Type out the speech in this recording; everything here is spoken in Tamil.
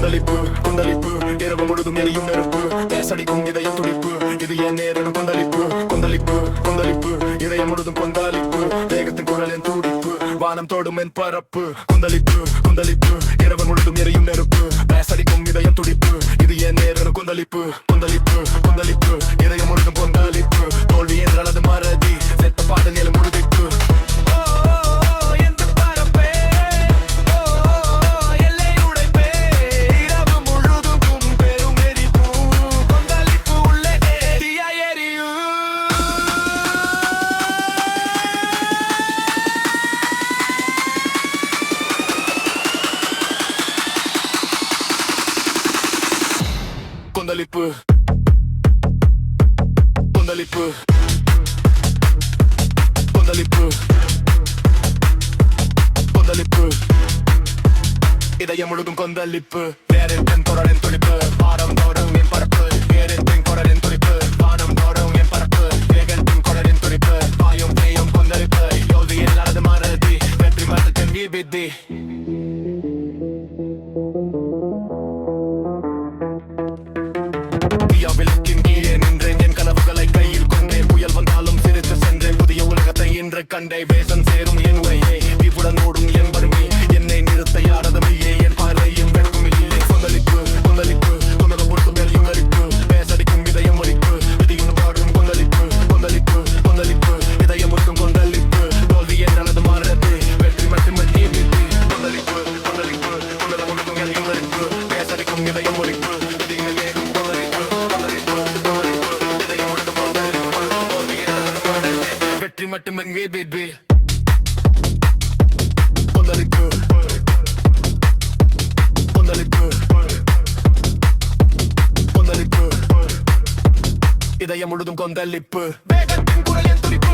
கொந்தளிப்பு கொந்தளிப்பு இரவு முழுதும் எரியும் நெருப்பு பேசடிக்கும் இதயம் துடிப்பு இது என் நேரம் கொந்தளிப்பு கொந்தளிப்பு கொந்தளிப்பு இதயம் முழுதும் கொந்தளிப்பு வேகத்தின் குரலின் துடிப்பு வானம் தோடும் என் பரப்பு கொந்தளிப்பு கொந்தளிப்பு இரவு முழுதும் எரியும் நெருப்பு பேசடிக்கும் இதயம் துடிப்பு இது என் நேரம் கொந்தளிப்பு கொந்தளிப்பு கொந்தளிப்பு இதயம் முழுதும் கொந்தளிப்பு தோல்வி என்றால் மறதி செத்த பாடல் நில முழுதிப்பு கொந்தளிப்பு கொந்தளிப்பு கொந்தளிப்பு கொந்தளிப்பு இதயம் முழுதும் கொந்தளிப்பு வேறின் தென் குரலின் துடிப்பு பாரம் தோறும் என் பரப்பு வேறின் தென் குரலின் துடிப்பு வானம் தோறும் என் பரப்பு வேகத்தின் குரலின் துடிப்பு பாயும் தேயும் கொந்தளிப்பு யோதி இல்லாத மறதி வெற்றி மரத்தின் விதி விளக்கின் கீழே நின்றேன் என் கனவுகளை கையில் கொண்டேன் புயல் வந்தாலும் சிரித்து சென்றேன் புதிய உலகத்தை இன்று கண்டே வேசம் சேரும் என் வழியே விவுடன் ஓடும் என் வறுமை என்னை நிறுத்த யாரதுமையே என் பார்வையும் வெட்கும் இல்லை கொந்தளிப்பு கொந்தளிப்பு கொந்தள பொறுத்து மேலையும் அரிப்பு பேசடிக்கும் இதயம் ஒலிப்பு விதியும் பாடும் கொந்தளிப்பு கொந்தளிப்பு கொந்தளிப்பு இதயம் ஒருக்கும் கொந்தளிப்பு தோல்வி என்றது மாறது வெற்றி மட்டுமே நீதி கொந்தளிப்பு கொந்தளிப்பு கொந்தள பொறுத்து மேலையும் அரிப்பு பேசடிக்கும் இதயம் ஒலிப்பு வெற்றி மட்டுமே வீதி கொந்தளிப்பு கொந்தளிப்பு கொந்தளிப்பு இதயம் முழுதும் கொந்தளிப்பு வேகத்தின் குரலின் துடிப்பு